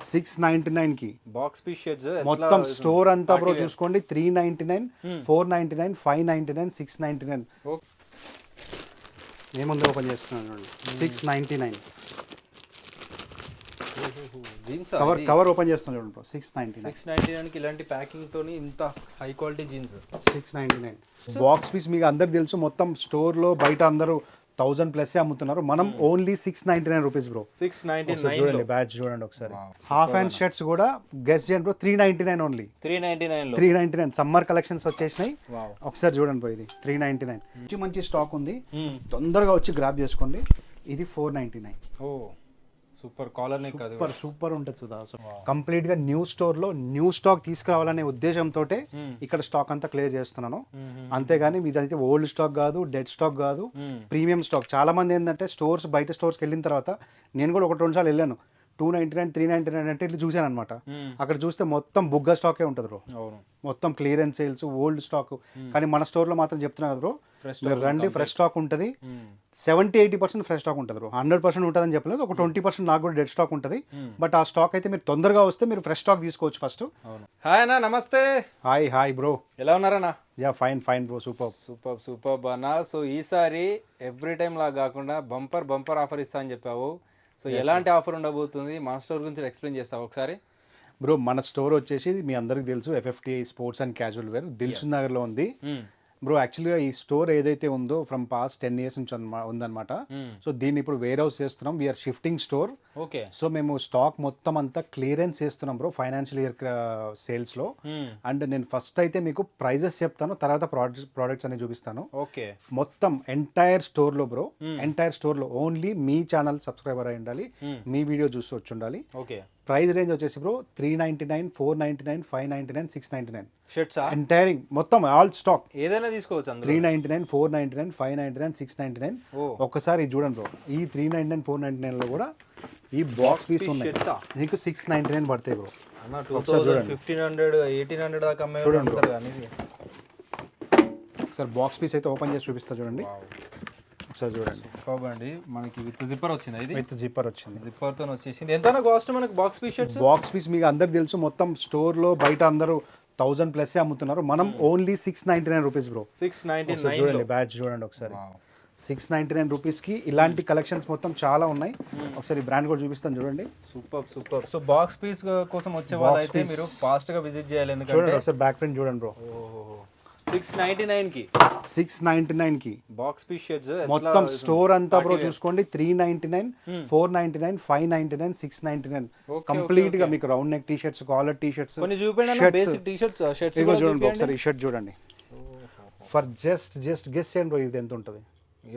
699 కి box piece shirts మొత్తం store అంతా బ్రో చూసుకోండి 399 499 599 699 ఏముంది ఓపెన్ చేస్తున్నాను చూడండి 699 జీన్స్ కవర్ ఓపెన్ చేస్తున్నాను చూడండి బ్రో 699 699 కి ఇలాంటి ప్యాకింగ్ తోని ఇంత high quality jeans 699 box piece మీకు అందరికి తెలుసు మొత్తం స్టోర్ లో బయట అందరూ 1000 ప్లస్ అమ్ముతున్నారు మనం ఓన్లీ 699 రూపీస్ బ్రో 699 చూడండి బ్యాచ్ చూడండి ఒకసారి హాఫ్ హ్యాండ్ షర్ట్స్ కూడా గెస్ చేయండి బ్రో 399 ఓన్లీ 399 లో 399 సమ్మర్ కలెక్షన్స్ వచ్చేసినాయి ఒకసారి చూడండి బ్రో ఇది 399 మంచి స్టాక్ ఉంది తొందరగా వచ్చి గ్రాబ్ చేసుకోండి ఇది 499 ఓ సూపర్ కాలర్ నెక్ అది సూపర్ ఉంటుంది సుధా కంప్లీట్ గా న్యూ స్టోర్ లో న్యూ స్టాక్ తీసుకురావాలనే ఉద్దేశంతో ఇక్కడ స్టాక్ అంతా క్లియర్ చేస్తున్నాను అంతేగాని మీదైతే ఓల్డ్ స్టాక్ కాదు డెడ్ స్టాక్ కాదు ప్రీమియం స్టాక్ చాలా మంది ఏంటంటే స్టోర్స్ బయట స్టోర్స్కి వెళ్ళిన తర్వాత నేను కూడా 1-2 సార్లు వెళ్ళాను 299 399 అంటే ఇట్లా చూసాను అనమాట అక్కడ చూస్తే మొత్తం బుగ్గ స్టాకే ఉంటుంది బ్రో మొత్తం క్లియరెన్స్ సేల్స్ ఓల్డ్ స్టాక్ కానీ మన స్టోర్ లో మాత్రం చెప్తున్నా కదా బ్రో మీరు రండి ఫ్రెష్ స్టాక్ ఉంటుంది 70-80% ఫ్రెష్ స్టాక్ ఉంటుంది బ్రో 100% ఉంటుందని చెప్పలేదు ఒక 20% నాకు కూడా డెడ్ స్టాక్ ఉంటుంది బట్ ఆ స్టాక్ అయితే మీరు తొందరగా వస్తే మీరు ఫ్రెష్ స్టాక్ తీసుకోవచ్చు ఫస్ట్ హాయ్ అన్న నమస్తే హాయ్ బ్రో ఎలా ఉన్నారన్నా యా ఫైన్ బ్రో సూపర్ అన్న సో ఈసారి ఎవ్రీ టైం లాగా కాకుండా బంపర్ ఆఫర్ ఇస్తా అని చెప్పావు సో ఎలాంటి ఆఫర్ ఉండబోతుంది మన స్టోర్ గురించి ఎక్స్ప్లెయిన్ చేస్తావు ఒకసారి బ్రో మన స్టోర్ వచ్చేసి మీ అందరికి తెలుసు FFTI sports and casual wear Dilsukhnagar లో ఉంది బ్రో యాక్చువల్గా ఈ స్టోర్ ఏదైతే ఉందో ఫ్రమ్ పాస్ట్ 10 years నుంచి ఉందన్నమాట సో దీన్ని ఇప్పుడు వేర్ హౌస్ చేస్తున్నాం we're shifting store okay so మేము స్టాక్ మొత్తం అంతా క్లియరెన్స్ చేస్తున్నాం బ్రో ఫైనాన్షియల్ ఇయర్ సేల్స్ లో అండ్ నేను ఫస్ట్ అయితే మీకు ప్రైజెస్ చెప్తాను తర్వాత ప్రోడక్ట్స్ అనేవి చూపిస్తాను ఓకే మొత్తం ఎంటైర్ స్టోర్ లో బ్రో ఎంటైర్ స్టోర్ లో ఓన్లీ మీ ఛానల్ సబ్స్క్రైబర్ అయి ఉండాలి మీ వీడియో చూసి వచ్చి ఉండాలి ఓకే ప్రైస్ రేంజ్ వచ్చేసి బ్రో 399 499 599 699 షర్ట్స్ ఎంటైరింగ్ మొత్తం ఆల్ స్టాక్ ఏదైనా తీసుకోవచ్చు 399 499 599 699 ఒక్కసారి ఇది చూడండి బ్రో ఈ 399 499 లో కూడా ఈ బాక్స్ పీస్ ఉన్నాయి నీకు 699 పడతాయి బ్రో అన్న 1500 1800 దాకా అమ్ముతారు కానీ సార్ బాక్స్ పీస్ అయితే ఓపెన్ చేసి చూపిస్తా చూడండి ఒకసారి చూడండి బాగుండి మనకి విత్ జిప్పర్ వచ్చింది ఇది విత్ జిప్పర్ వచ్చింది జిప్పర్ తో వచ్చేసింది ఎంతనా కాస్ట్ మనకి box piece shirts box piece మీకు అందరికి తెలుసు మొత్తం స్టోర్ లో బయట అందరూ 1000 ప్లస్ అమ్ముతున్నారు మనం ఓన్లీ 699 రూపీస్ బ్రో 699 చూడండి బ్యాచ్ చూడండి ఒకసారి 699 రూపీస్ కి ఇలాంటి కలెక్షన్స్ మొత్తం చాలా ఉన్నాయి ఒకసారి బ్రాండ్ కూడా చూపిస్తాను చూడండి సూపర్ సో బాక్స్ పీస్ కోసం వచ్చే వాళ్ళు అయితే మీరు ఫాస్ట్ గా విజిట్ చేయాలి ఎందుకంటే ఒకసారి బ్యాక్ ప్రింట్ చూడండి బ్రో 699 కి బాక్స్ పీస్ షర్ట్స్ మొత్తం స్టోర్ అంతా బ్రో చూసుకోండి 399 499 599 699 కంప్లీట్ గా మీకు round neck T shirts collar T shirts కొన్ని చూడండి బేసిక్ టీ షర్ట్స్ ఇగో చూడండి ఒకసారి ఈ షర్ట్ చూడండి ఫర్ జస్ట్ గెస్ చేయండి బ్రో ఇది ఎంత ఉంటుంది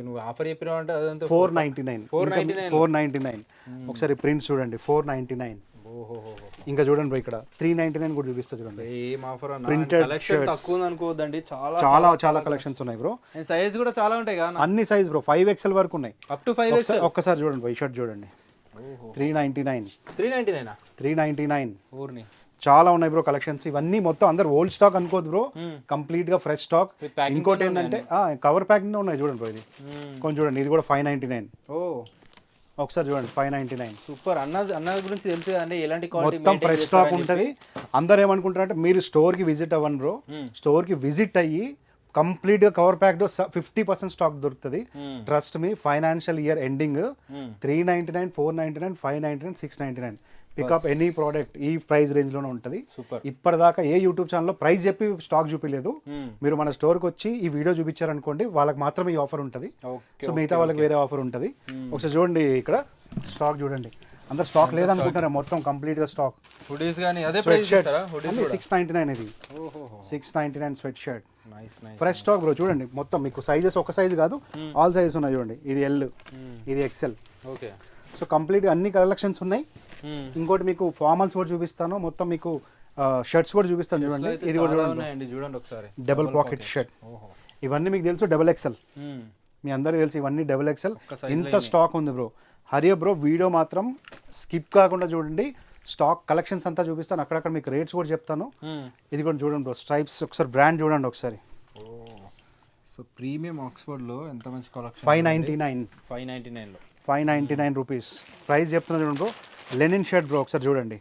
నువ్వు ఆఫర్ చెప్పినావు అంటే అదంతా 499 ఒకసారి ప్రింట్ చూడండి 499 ఇంకా చూడండి బ్రో ఇక్కడ 399 కూడా చూపిస్తా చూడండి ఏం ఆఫర్ అన్న ప్రింటెడ్ కలెక్షన్ తక్కువ అనుకోవద్దండి చాలా కలెక్షన్స్ ఉన్నాయి బ్రో సైజ్ కూడా చాలా ఉంటాయి కదా అన్ని సైజ్ బ్రో 5XL వరకు ఉన్నాయి అప్ టు 5XL ఒక్కసారి చూడండి బ్రో ఈ షర్ట్ చూడండి 399 ఊర్ని చాలా ఉన్నాయి బ్రో కలెక్షన్స్ ఇవన్నీ మొత్తం అందరు ఓల్డ్ స్టాక్ అనుకోదు బ్రో కంప్లీట్ గా ఫ్రెష్ స్టాక్ ఇంకోటి ఏంటంటే కవర్ ప్యాకింగ్ ఉన్నాయి చూడండి బ్రో ఇది కొంచెం చూడండి ఇది కూడా 599 ఒకసారి చూడండి 599 సూపర్ అన్న గురించి తెలుసు అంటే ఎలాంటి క్వాలిటీ మొత్తం ఫ్రెష్ స్టాక్ ఉంటుంది అందరు ఏమనుకుంటారంటే మీరు స్టోర్ కి విజిట్ అవ్వండి బ్రో స్టోర్ కి విజిట్ అయ్యి కంప్లీట్ గా కవర్ ప్యాక్ 50% స్టాక్ దొరుకుతుంది trust me financial year ending 399 499 599 699 pickup any product ఈ ప్రైస్ రేంజ్ లోనే ఉంటుంది ఇప్పటిదాకా ఏ యూట్యూబ్ ఛానల్లో ప్రైస్ చెప్పి స్టాక్ చూపించలేదు మీరు మన స్టోర్కి వచ్చి ఈ వీడియో చూపించారనుకోండి వాళ్ళకి మాత్రమే ఈ ఆఫర్ ఉంటుంది సో మిగతా వాళ్ళకి వేరే ఆఫర్ ఉంటుంది ఒకసారి చూడండి ఇక్కడ స్టాక్ చూడండి అందరు స్టాక్ లేదనుకుంటారా మొత్తం కంప్లీట్ గా స్టాక్ హుడీస్ గానీ అదే ప్రైస్ చేస్తారా హుడీస్ 699 ఇది 699 sweat shirt fresh stock bro చూడండి మొత్తం మీకు సైజెస్ ఒక సైజ్ కాదు ఆల్ సైజెస్ ఉన్నాయి చూడండి ఇది L ఇది XL ఓకే సో కంప్లీట్ గా అన్ని కలెక్షన్స్ ఉన్నాయి ఇంకోటి మీకు ఫార్మల్స్ కూడా చూపిస్తాను మొత్తం మీకు షర్ట్స్ కూడా చూపిస్తాను చూడండి ఇది కూడా చూడండి ఒకసారి డబుల్ పాకెట్ షర్ట్ ఇవన్నీ మీకు తెలుసు XXL మీ అందరికీ తెలుసు ఇవన్నీ XXL ఇంత స్టాక్ ఉంది బ్రో హరియా బ్రో వీడియో మాత్రం స్కిప్ కాకుండా చూడండి స్టాక్ కలెక్షన్స్ అంతా చూపిస్తాను అక్కడక్కడ మీకు రేట్స్ కూడా చెప్తాను ఇది కూడా చూడండి బ్రో స్ట్రైప్స్ ఒకసారి బ్రాండ్ చూడండి ఒకసారి సో ప్రీమియం ఆక్స్ఫర్డ్ లో ఎంత మంచి కలెక్షన్ 599 599 లో 599 రూపీస్ ప్రైస్ చెప్తున్నా చూడండి బ్రో లెనిన్ షర్ట్ బ్రో ఒకసారి చూడండి.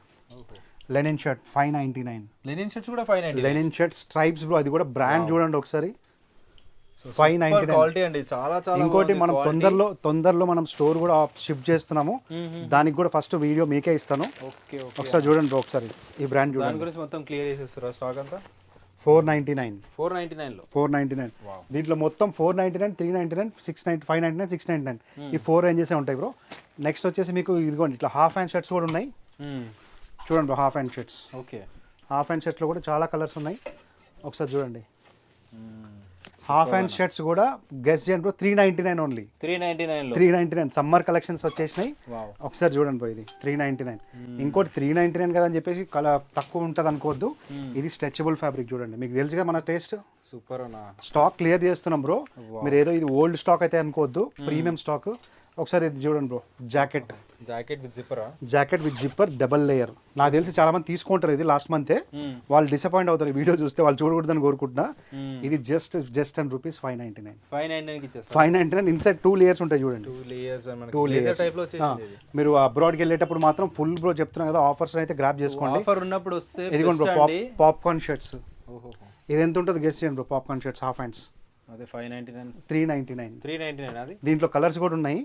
Linen shirt 599. లెనిన్ షర్ట్స్ కూడా 590. లెనిన్ షర్ట్ స్ట్రైప్స్ బ్రో, అది కూడా బ్రాండ్ చూడండి ఒకసారి. 599 క్వాలిటీ అండి, చాలా చాలా. ఇంకోటి మనం తొందరలో మనం స్టోర్ కూడా షిఫ్ట్ చేస్తున్నాము, దానికి కూడా ఫస్ట్ వీడియో మీకే ఇస్తాను. ఓకే ఒకసారి చూడండి బ్రో ఒకసారి ఈ బ్రాండ్ దాని చూడండి. గురించి మొత్తం క్లియర్ చేసేస్తారా స్టాక్ అంతా? 499. 499 లో 499. దీంట్లో మొత్తం 499, 399, 690, 599, 699 ఈ 4 రేంజెస్ ఉంటాయి బ్రో. నెక్స్ట్ వచ్చేసి మీకు ఇదిగోండి ఇట్లా హాఫ్ హ్యాండ్ షర్ట్స్ కూడా ఉన్నాయి చూడండి bro. Half hand shirts, okay. Half hand షర్ట్స్లో కూడా చాలా కలర్స్ ఉన్నాయి, ఒకసారి చూడండి. హాఫ్ హ్యాండ్ షర్ట్స్ కూడా గెస్ చేయండి బ్రో, 399 ఓన్లీ. 399 లో 399 సమ్మర్ కలెక్షన్స్ వచ్చేసినాయి, ఒకసారి చూడండి బ్రో. ఇది 399. ఇంకోటి 399 కదా అని చెప్పేసి తక్కువ ఉంటుంది అనుకోవద్దు, ఇది స్ట్రెచబుల్ ఫ్యాబ్రిక్ చూడండి. మీకు తెలుసుగా మన టేస్ట్. సూపర్ అన్న. స్టాక్ క్లియర్ చేస్తున్నాం బ్రో, మీరు ఏదో ఇది ఓల్డ్ స్టాక్ అయితే అనుకోవద్దు, ప్రీమియం స్టాక్. ఒకసారి ఇది చూడండి బ్రో, జాకెట్ విత్ జిప్పరా? Jacket with zipper double layer. నాకు తెలిసి చాలా మంది తీసుకుంటారు ఇది లాస్ట్ మంతే, వాళ్ళు డిసప్పాయింట్ అవుతారు ఈ వీడియో చూస్తే, వాళ్ళు చూడకూడదని కోరుకుంటున్నా. ఇది జస్ట్ ₹10 599. 599 ఇన్సైడ్ 2 లేయర్స్ ఉంటాయి చూడండి. 2 లేయర్స్ టైప్ లో వచ్చేసింది. మీరు అబ్రాడ్కి వెళ్ళేటప్పుడు మాత్రం ఫుల్ బ్రో చెప్తున్నా కదా, ఆఫర్స్ అయితే గ్రాబ్ చేసుకోండి. ఆఫర్ ఉన్నప్పుడు వస్తే ఇదిగోండి బ్రో, పాప్కార్న్ షర్ట్స్. ఇది ఎంత ఉంటుంది గెస్ చేయండి bro, popcorn shirts half hands. అదే 599. 399 అది. దీంట్లో కలర్స్ కూడా ఉన్నాయి,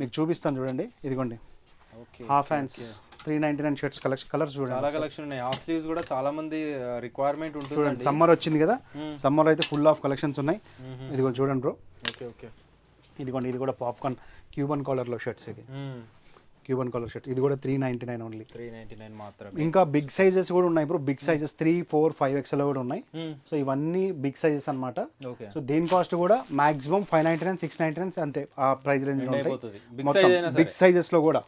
మీకు చూపిస్తాను చూడండి. ఇదిగోండి హాఫ్ హ్యాండ్స్ 399 షర్ట్స్ కలర్స్ చూడండి. చాలా కలెక్షన్ ఉన్నాయి. హాఫ్ స్లీవ్స్ కూడా చాలా మంది రిక్వైర్మెంట్ ఉంటుంది. చూడండి సమ్మర్ వచ్చింది కదా, సమ్మర్ అయితే ఫుల్ ఆఫ్ కలెక్షన్స్ ఉన్నాయి. ఇదిగోండి చూడండి బ్రో. ఓకే. ఇదిగోండి ఇది కూడా పాప్కార్న్ క్యూబన్ కాలర్ లో షర్ట్స్. ఇది క్యూబన్ కాలర్ షర్ట్, ఇది కూడా 399 ఓన్లీ. 399 మాత్రం. ఇంకా బిగ్ సైజెస్ కూడా ఉన్నాయి బ్రో, బిగ్ సైజెస్ 3, 4, 5XL కూడా ఉన్నాయి. సో ఇవన్నీ బిగ్ సైజెస్ అన్నమాట. సో దీని కాస్ట్ కూడా మాక్సిమం 599, 699 అంతే, ఆ ప్రైస్ రేంజ్ లో ఉంటాయి మొత్తం బిగ్ సైజెస్ లో కూడా.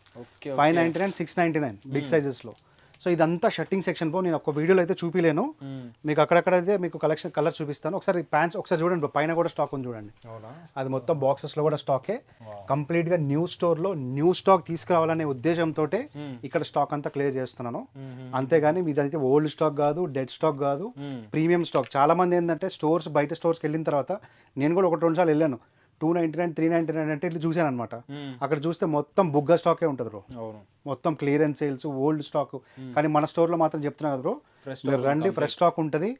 599, 699 బిగ్ సైజెస్ లో. సో ఇదంతా షర్టింగ్ సెక్షన్ బ్రో, నేను ఒక వీడియోలో అయితే చూపిలేను మీకు, అక్కడక్కడైతే మీకు కలర్ చూపిస్తాను. ఒకసారి ప్యాంట్స్ ఒకసారి చూడండి బ్రో, పైన కూడా స్టాక్ ఉంది చూడండి. అది మొత్తం బాక్సెస్ లో కూడా స్టాకే. కంప్లీట్ గా న్యూ స్టోర్ లో న్యూ స్టాక్ తీసుకురావాలనే ఉద్దేశంతో ఇక్కడ స్టాక్ అంతా క్లియర్ చేస్తున్నాను. అంతేగాని ఇదైతే ఓల్డ్ స్టాక్ కాదు, డెడ్ స్టాక్ కాదు, ప్రీమియం స్టాక్. చాలా మంది ఏంటంటే బయట స్టోర్స్కి వెళ్ళిన తర్వాత, నేను కూడా 1-2 సార్లు వెళ్ళాను, 299, 399 అంటే ఇట్లా చూశాను అనమాట. అక్కడ చూస్తే మొత్తం బుగ్గ స్టాకే ఉంటుంది బ్రో, మొత్తం క్లియరెన్స్ సేల్స్, ఓల్డ్ స్టాక్. కానీ మన స్టోర్లో మాత్రం చెప్తున్నా కదా బ్రో, మీరు రండి, ఫ్రెష్ స్టాక్ ఉంటుంది.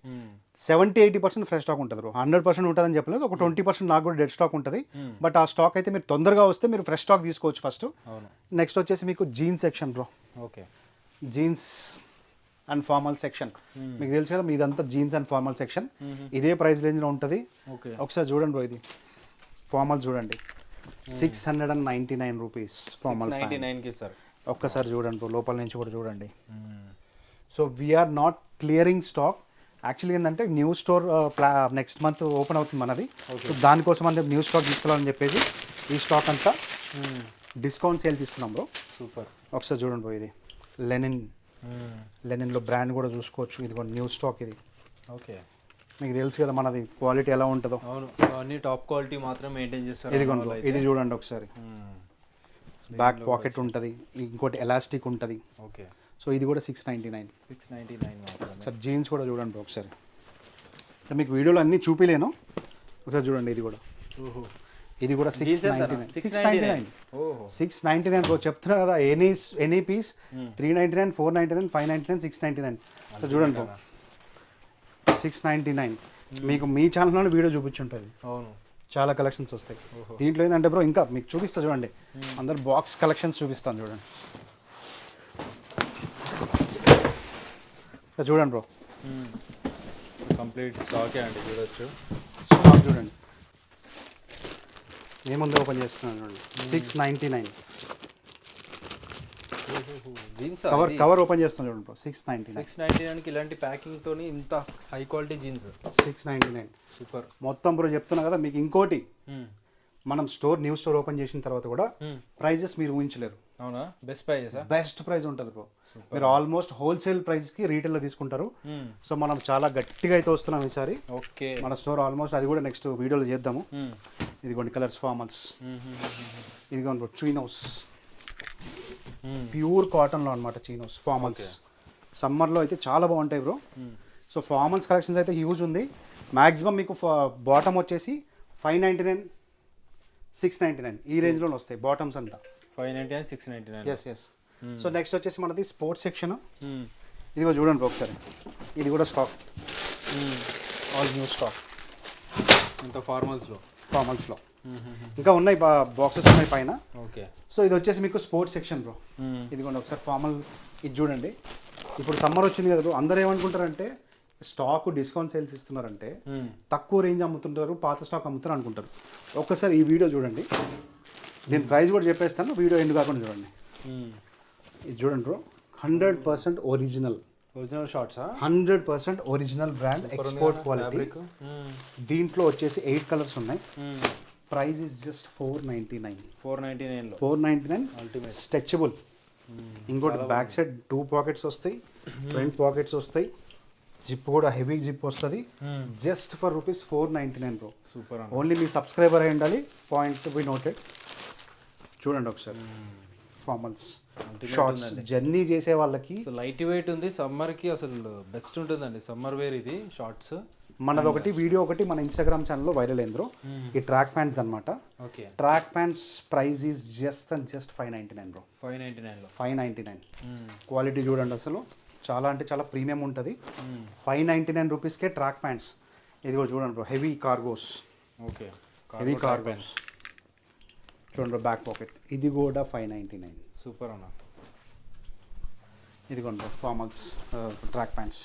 70-80% ఫ్రెష్ స్టాక్ ఉంటుంది బ్రో, 100% ఉంటుందని చెప్పలేదు. ఒక 20% నాకు కూడా డెడ్ స్టాక్ ఉంటుంది. బట్ ఆ స్టాక్ అయితే మీరు తొందరగా వస్తే మీరు ఫ్రెష్ స్టాక్ తీసుకోవచ్చు ఫస్ట్. నెక్స్ట్ వచ్చేసి మీకు jeans section bro. Okay, jeans and formal section. మీకు తెలుసు కదా, మీదంతా జీన్స్ అండ్ ఫార్మల్ సెక్షన్. ఇదే ప్రైస్ రేంజ్లో ఉంటుంది. ఒకసారి చూడండి బ్రో, ఇది ఫార్మల్ చూడండి, 699 రూపీస్ ఫార్మల్. ఒక్కసారి చూడండి బ్రో, లోపల నుంచి కూడా చూడండి. So we are not clearing stock. Actually ఏంటంటే new store next month open అవుతుంది మనది. సో దానికోసం అంటే న్యూ స్టాక్ తీసుకోవాలని చెప్పేసి ఈ స్టాక్ అంతా డిస్కౌంట్ సేల్స్ ఇస్తున్నాం బ్రో. సూపర్. ఒకసారి చూడండి బ్రో, ఇది లెనిన్లో బ్రాండ్ కూడా చూసుకోవచ్చు. ఇది కూడా న్యూ స్టాక్ ఇది. ఓకే, మీకు తెలుసు కదా మనది క్వాలిటీ ఎలా ఉంటుందో. అవును, అన్ని టాప్ క్వాలిటీ మాత్రం మెయింటైన్ చేస్తారు. ఇది చూడండి ఒకసారి, బ్యాక్ పాకెట్ ఉంటుంది, ఇంకోటి ఎలాస్టిక్ ఉంటుంది. ఓకే, సో ఇది కూడా 699 మాత్రం. ఒకసారి జీన్స్ కూడా చూడండి ఒకసారి, మీకు వీడియోలో అన్నీ చూపిలేను, ఒకసారి చూడండి. ఇది కూడా 699. 699 బ్రో, చెప్తున్నా కదా, ఎనీ పీస్ 399, 499, 599, 699. సో చూడండి బ్రో, 699. మీకు మీ ఛానల్లోనే వీడియో చూపించుంటుంది. అవును, చాలా కలెక్షన్స్ వస్తాయి దీంట్లో. ఏంటంటే బ్రో, ఇంకా మీకు చూపిస్తా చూడండి, అందరు బాక్స్ కలెక్షన్స్ చూపిస్తాను చూడండి. చూడండి బ్రో, కంప్లీట్ స్టాకే అండి, చూడొచ్చు. స్టాక్ చూడండి, ఏముందో ఓపెన్ చేస్తున్నాను చూడండి. 699 కవర్ ఓపెన్ చేస్తాను చూడండి బ్రో. 699 ఇలాంటి ప్యాకింగ్ తోని ఇంత హై క్వాలిటీ జీన్స్ 699. సూపర్. మొత్తం బ్రో చెప్తున్నా కదా మీకు. ఇంకోటి, మనం న్యూ స్టోర్ ఓపెన్ చేసిన తర్వాత కూడా ప్రైజెస్ మీరు ఊహించలేరు. అవునా? బెస్ట్ ప్రైస్ ఉంటుంది బ్రో. మీరు ఆల్మోస్ట్ హోల్సేల్ ప్రైస్ కి రీటైల్ లో తీసుకుంటారు. సో మనం చాలా గట్టిగా అయితే వస్తున్నాం ఈసారి. ఓకే, మన స్టోర్ ఆల్మోస్ట్, అది కూడా నెక్స్ట్ వీడియోలో చేద్దాము. ఇదిగోండి కలర్స్ ఫార్మల్స్, ఇదిగోండి బ్రో చీనోస్, ప్యూర్ కాటన్లో అనమాట చీనోస్ ఫార్మల్స్. సమ్మర్లో అయితే చాలా బాగుంటాయి బ్రో. సో ఫార్మల్స్ కలెక్షన్స్ అయితే హ్యూజ్ ఉంది. మ్యాక్సిమం మీకు బాటమ్ వచ్చేసి 599, 699 ఈ రేంజ్లో వస్తాయి బాటమ్స్ అంతా. 599, 699. ఎస్. సో నెక్స్ట్ వచ్చేసి మనది స్పోర్ట్స్ సెక్షన్. ఇదిగో చూడండి బ్రో ఒకసారి, ఇది కూడా స్టాక్, ఆల్ న్యూ స్టాక్. ఇంత ఫార్మల్స్లో ఇంకా ఉన్నాయి, బాక్సెస్ ఉన్నాయి పైన. ఓకే. సో ఇది వచ్చేసి మీకు స్పోర్ట్స్ సెక్షన్ బ్రో. ఇదిగోండి ఒకసారి ఫార్మల్, ఇది చూడండి. ఇప్పుడు సమ్మర్ వచ్చింది కదా బ్రో, అందరూ ఏమనుకుంటారంటే స్టాక్ డిస్కౌంట్ సేల్స్ ఇస్తున్నారంటే తక్కువ రేంజ్ అమ్ముతుంటారు, పాత స్టాక్ అమ్ముతారు అనుకుంటారు. ఒక్కసారి ఈ వీడియో చూడండి, దీని ప్రైస్ కూడా చెప్పేస్తాను, వీడియో ఎండ్ కాకుండా చూడండి. ఇది చూడండి బ్రో, 100% ఒరిజినల్ షార్ట్సా, 100% ఒరిజినల్ బ్రాండ్, ఎక్స్పోర్ట్ క్వాలిటీ. దీంట్లో వచ్చేసి 8 కలర్స్ ఉన్నాయి. Price is just 499. 499 ultimate stretchable. ఇంకోటి బ్యాక్ సైడ్ 2 పాకెట్స్ వస్తాయి, ఫ్రంట్ పాకెట్స్ వస్తాయి, జిప్ కూడా హెవీ జిప్ వస్తుంది. Just for rupees 499 bro. Super. Only మీ సబ్స్క్రైబర్ అయి ఉండాలి, పాయింట్ బి నోటెడ్. చూడండి ఒకసారి ఫార్మల్స్ షార్ట్స్ జర్నీ చేసే వాళ్ళకి లైట్ వెయిట్ ఉంది, సమ్మర్కి అసలు బెస్ట్ ఉంటుందండి సమ్మర్ వేర్ ఇది షార్ట్స్. మనది ఒకటి వీడియో ఒకటి మన ఇన్స్టాగ్రామ్ ఛానల్లో వైరల్ అయింది బ్రో. ఈ ట్రాక్ ప్యాంట్స్ అనమాట. Okay. Track pants price is just and just 599 bro. 599 quality చూడండి అసలు చాలా అంటే చాలా ప్రీమియం ఉంటుంది. 599 రూపీస్కే ట్రాక్ ప్యాంట్స్. ఇదిగో చూడండి bro, heavy cargos. Okay. Heavy cargos చూడండి బ్రో, బ్యాక్ పాకెట్. ఇది కూడా 599. సూపర్ అన్న. ఇదిగోండి బ్రో ఫార్మల్స్ ట్రాక్ ప్యాంట్స్.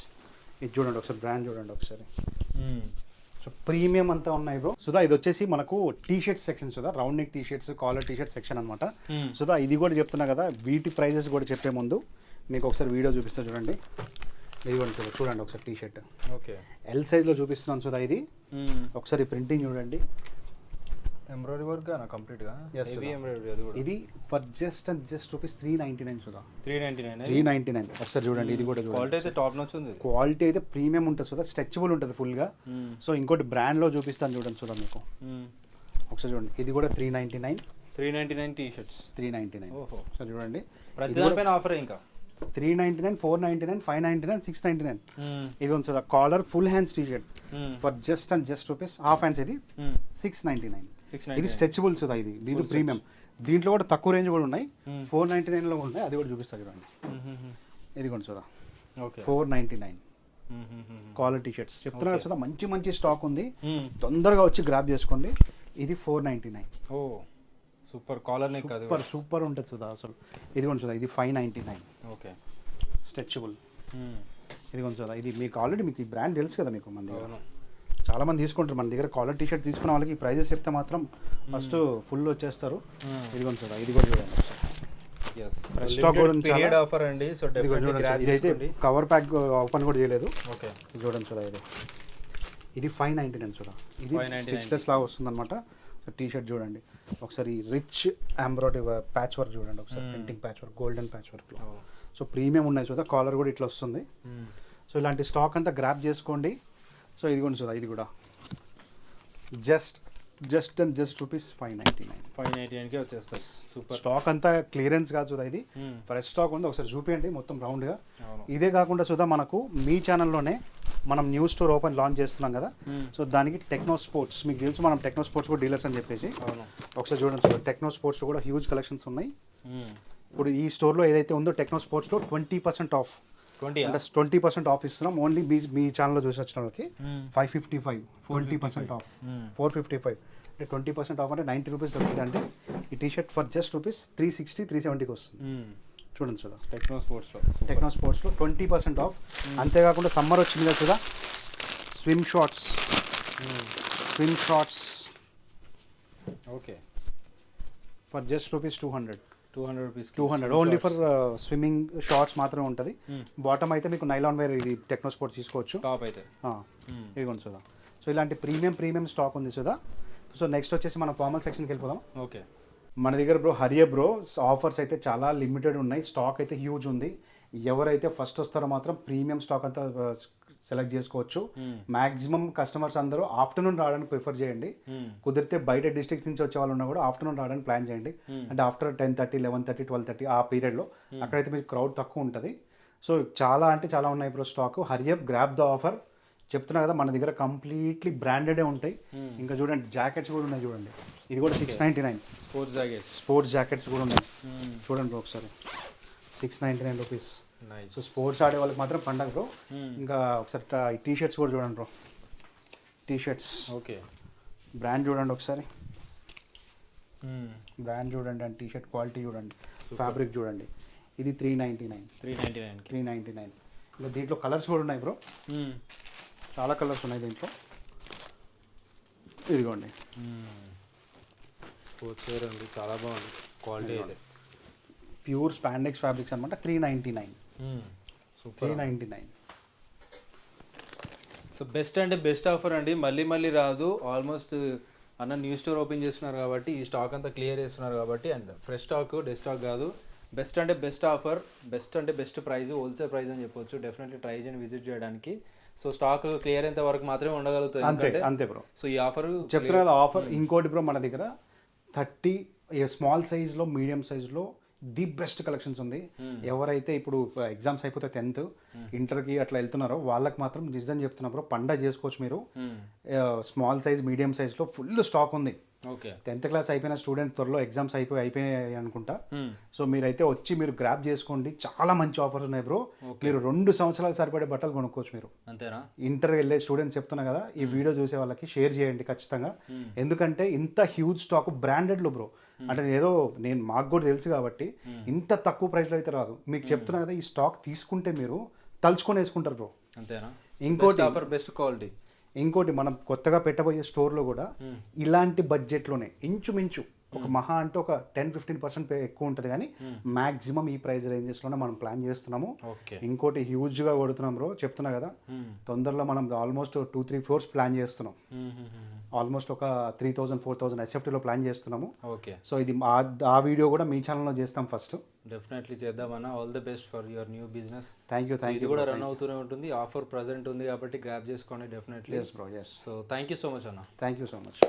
ఇది చూడండి ఒకసారి, బ్రాండ్ చూడండి ఒకసారి. సో ప్రీమియం అంతా ఉన్నాయి బ్రో. సుధా ఇది వచ్చేసి మనకు T shirts section Sudha, round neck T shirts, collar T shirt section అనమాట. సుధా ఇది కూడా చెప్తున్నా కదా, వీటి ప్రైజెస్ కూడా చెప్పే ముందు మీకు ఒకసారి వీడియో చూపిస్తా చూడండి. ఇది కూడా చూడండి ఒకసారి టీ షర్ట్. ఓకే. ఎల్ సైజ్లో చూపిస్తున్నాను సుధా. ఇది ఒకసారి ప్రింటింగ్ చూడండి, ఎంబ్రాయిడరీ వర్క్ గానా కంప్లీట్గా, హెవీ ఎంబ్రాయిడరీ. అది కూడా ఇది for just and just rupees 399 Sudha. 399 ఒకసారి చూడండి. ఇది కూడా క్వాలిటీ అయితే టాప్ నొచ్చు ఉంది. క్వాలిటీ అయితే ప్రీమియం ఉంటుంది సుధా, స్ట్రెచబుల్ ఉంటుంది ఫుల్గా. సో ఇంకోటి బ్రాండ్లో చూపిస్తాను చూడండి సుధా మీకు ఒకసారి చూడండి. ఇది కూడా 399 టీ షర్ట్స్ 399. ఓహో. ఒకసారి చూడండి, ప్రతి దానిపైన ఆఫర్ ఇంకా 399, 499, 599, 699. ఇది ఉంది సుధా, collar full hands T shirt for just and just rupees. Half hands ఇది 699. ఇది స్ట్రెచబుల్ సుధా. ఇది ప్రీమియం. దీంట్లో కూడా తక్కువ రేంజ్ కూడా ఉన్నాయి, 499లో ఉన్నాయి. అది కూడా చూపిస్తా చూడండి. ఇది కూడా సుధా 499 కాలర్ టీ షర్ట్స్. చెప్తున్నా సుధా, మంచి మంచి స్టాక్ ఉంది, తొందరగా వచ్చి గ్రాబ్ చేసుకోండి. ఇది 499. ఓ సూపర్. కాలర్ నెక్ సూపర్ ఉంటుంది సుధా అసలు. ఇది కూడా సుధా, ఇది 599. ఓకే. స్ట్రెచబుల్. ఇది కొంచెం సుధా, ఇది మీకు ఆల్రెడీ మీకు ఈ బ్రాండ్ తెలుసు కదా మీకు. మన దగ్గర చాలా మంది తీసుకుంటారు, మన దగ్గర కాలర్ టీ షర్ట్ తీసుకున్న వాళ్ళకి ఈ ప్రైజెస్ చెప్తే మాత్రం ఫస్ట్ ఫుల్ వచ్చేస్తారు. ఇది కొంచెం సుధా, ఇది కూడా చూడండి. స్టాక్ కూడా పీరియడ్ ఆఫర్ అండి. సో ఇదైతే కవర్ ప్యాక్ ఓపెన్ కూడా చేయలేదు. ఓకే. ఇది చూడండి సుధా, ఇది 599 సుధా. ఇది స్టిచ్లెస్ లాగా వస్తుంది అనమాట. టీ షర్ట్ చూడండి ఒకసారి, రిచ్ ఎంబ్రాయిడరీ ప్యాచ్ వర్క్ చూడండి ఒకసారి, printing patch work, golden patch వర్క్లో. సో ప్రీమియం ఉన్నాయి సుధా, కాలర్ కూడా ఇట్లా వస్తుంది. సో ఇలాంటి స్టాక్ అంతా గ్రాప్ చేసుకోండి. సో ఇది కూడా సుధా, ఇది కూడా జస్ట్ అండ్ జస్ట్ రూపీస్ 599కే వచ్చేస్తారు. సూపర్. స్టాక్ అంతా క్లియరెన్స్ కాదు సుధా, ఇది ఫ్రెష్ స్టాక్ ఉంది. ఒకసారి చూపించండి మొత్తం రౌండ్గా. ఇదే కాకుండా సుధా మనకు మీ ఛానల్లోనే మనం న్యూ స్టోర్ లాంచ్ చేస్తున్నాం కదా. సో దానికి టెక్నో స్పోర్ట్స్, మీకు తెలుసు మనం టెక్నో స్పోర్ట్స్ కూడా డీలర్స్ అని చెప్పేసి. ఒకసారి చూడండి సార్, టెక్నో స్పోర్ట్స్ కూడా హ్యూజ్ కలెక్షన్స్ ఉన్నాయి. ఇప్పుడు ఈ స్టోర్లో ఏదైతే ఉందో టెక్నో స్పోర్ట్స్లో 20% ఆఫ్, 20% ఆఫ్ ఇస్తున్నాం. ఓన్లీ మీ ఛానల్లో చూసి వచ్చిన వాళ్ళకి 555, 20% ఆఫ్ 455. అంటే 20% ఆఫ్ అంటే 90 రూపీస్ దొరుకుతుంది. అంటే ఈ tea shirt for just rupees 360, 370కి వస్తుంది. చూడండి సుధా, టెక్నో స్పోర్ట్స్లో 20% ఆఫ్. అంతేకాకుండా సమ్మర్ వచ్చింది కదా సుధా, swim shorts. Okay. For just rupees 200 rupees only for swimming shorts మాత్రమే ఉంటుంది. బాటమ్ అయితే మీకు నైలాన్ వేర్, ఇది టెక్నో స్పోర్ట్స్ తీసుకోవచ్చు. టాప్ అయితే ఇదిగోండి సుధా. సో ఇలాంటి ప్రీమియం స్టాక్ ఉంది సుధా. సో నెక్స్ట్ వచ్చేసి మనం ఫార్మల్ సెక్షన్కి వెళ్ళిపోదాం. ఓకే. మన దగ్గర బ్రో హరియే బ్రో ఆఫర్స్ అయితే చాలా లిమిటెడ్ ఉన్నాయి, స్టాక్ అయితే హ్యూజ్ ఉంది. ఎవరైతే ఫస్ట్ వస్తారో మాత్రం ప్రీమియం స్టాక్ అంతా సెలెక్ట్ చేసుకోవచ్చు. మాక్సిమం కస్టమర్స్ అందరూ ఆఫ్టర్నూన్ రావడానికి ప్రిఫర్ చేయండి. కుదిరితే బయట డిస్ట్రిక్ట్స్ నుంచి వచ్చే వాళ్ళు ఉన్నా కూడా ఆఫ్టర్నూన్ రావడానికి ప్లాన్ చేయండి. అంటే ఆఫ్టర్ 10:30, 11:30, 12:30 ఆ పీరియడ్లో అక్కడైతే మీకు క్రౌడ్ తక్కువ ఉంటుంది. సో చాలా అంటే చాలా ఉన్నాయి bro stock. Hurry up, grab the offer. చెప్తున్నా కదా మన దగ్గర కంప్లీట్లీ బ్రాండెడే ఉంటాయి. ఇంకా చూడండి జాకెట్స్ కూడా ఉన్నాయి చూడండి. ఇది కూడా 699. స్పోర్ట్స్ జాకెట్స్ కూడా ఉన్నాయి చూడండి బ్రో ఒకసారి. 699 రూపీస్. నైస్. సో స్పోర్ట్స్ ఆడే వాళ్ళకి మాత్రం పండగ బ్రో. ఇంకా ఒకసారి టీ షర్ట్స్ కూడా చూడండి bro. T shirts okay, brand చూడండి ఒకసారి, బ్రాండ్ చూడండి అండ్ టీ షర్ట్ క్వాలిటీ చూడండి, ఫ్యాబ్రిక్ చూడండి. ఇది 399. ఇంకా దీంట్లో కలర్స్ కూడా ఉన్నాయి బ్రో, చాలా కలర్స్ ఉన్నాయి దీంట్లో. ఇదిగోండి స్పోర్ట్స్ వేర్ అండి, చాలా బాగుంది క్వాలిటీ అయితే. ప్యూర్ స్పాండెక్స్ ఫ్యాబ్రిక్స్ అనమాట. 399. సూపర్. 399. సో బెస్ట్ అంటే బెస్ట్ ఆఫర్ అండి, మళ్ళీ మళ్ళీ రాదు. ఆల్మోస్ట్ అన్న న్యూ స్టోర్ ఓపెన్ చేస్తున్నారు కాబట్టి ఈ స్టాక్ అంతా క్లియర్ చేస్తున్నారు కాబట్టి, and fresh stock dead stock కాదు. బెస్ట్ అంటే బెస్ట్ ఆఫర్, బెస్ట్ అంటే బెస్ట్ ప్రైస్, హోల్సేల్ ప్రైస్ అని చెప్పొచ్చు. డెఫినెట్లీ ట్రై చేయండి విజిట్ చేయడానికి. సో స్టాక్ క్లియర్ అయ్యేంత వరకు మాత్రమే ఉండగలుగుతుంది. అంతే బ్రో. సో ఈ ఆఫర్ చెప్తున్నా కదా ఆఫర్. ఇంకోటి బ్రో, మన దగ్గర 30 స్మాల్ సైజ్లో, మీడియం సైజ్లో ది బెస్ట్ కలెక్షన్స్ ఉంది. ఎవరైతే ఇప్పుడు ఎగ్జామ్స్ అయిపోతే 10th ఇంటర్కి అట్లా వెళ్తున్నారో వాళ్ళకి మాత్రం నిజం చెప్తున్నా బ్రో, పండగ చేసుకోవచ్చు మీరు. స్మాల్ సైజ్, మీడియం సైజ్లో ఫుల్ స్టాక్ ఉంది. ఓకే, 10th క్లాస్ అయిపోయిన స్టూడెంట్ త్వరలో ఎగ్జామ్స్ అయిపోయాయి అనుకుంటా. సో మీరైతే వచ్చి మీరు గ్రాప్ చేసుకోండి, చాలా మంచి ఆఫర్స్ ఉన్నాయి బ్రో. మీరు 2 సంవత్సరాలు సరిపడే బట్టలు కొనుక్కోవచ్చు మీరు. అంతేనా? ఇంటర్ వెళ్ళే స్టూడెంట్స్ చెప్తున్నా కదా, ఈ వీడియో చూసే వాళ్ళకి షేర్ చేయండి ఖచ్చితంగా. ఎందుకంటే ఇంత హ్యూజ్ స్టాక్ బ్రాండెడ్లో బ్రో, అంటే ఏదో మాకు కూడా తెలుసు కాబట్టి ఇంత తక్కువ ప్రైస్లో అయితే రాదు. మీకు చెప్తున్నా కదా, ఈ స్టాక్ తీసుకుంటే మీరు తలుచుకొని వేసుకుంటారు బ్రో. అంతేనా? ఇంకోటి ఆఫర్, బెస్ట్ క్వాలిటీ. ఇంకోటి మనం కొత్తగా పెట్టబోయే స్టోర్లో కూడా ఇలాంటి బడ్జెట్లోనే ఇంచుమించు ఒక మహా అంటే ఒక 10-15% ఎక్కువ ఉంటుంది, కానీ మాక్సిమం ఈ ప్రైస్ రేంజెస్లోనే మనం ప్లాన్ చేస్తున్నాము. ఇంకోటి హ్యూజ్గా కొడుతున్నాం బ్రో, చెప్తున్నా కదా. తొందరలో మనం ఆల్మోస్ట్ 2-3 ఫ్లోర్స్ ప్లాన్ చేస్తున్నాం. ఆల్మోస్ట్ ఒక 3000-4000 ఎస్ఎఫ్టీలో ప్లాన్ చేస్తున్నాము. ఓకే, సో ఇది ఆ వీడియో కూడా మీ ఛానల్లో చేస్తాం ఫస్ట్. డెఫినెట్లీ చేద్దామన్నా. All the best for your new business. Thank you. ఇది కూడా రన్ అవుతూనే ఉంటుంది. ఆఫర్ ప్రజెంట్ ఉంది కాబట్టి గ్రాప్ చేసుకోండి definitely. Yes bro, yes. So thank you so much అన్న. Thank you so much.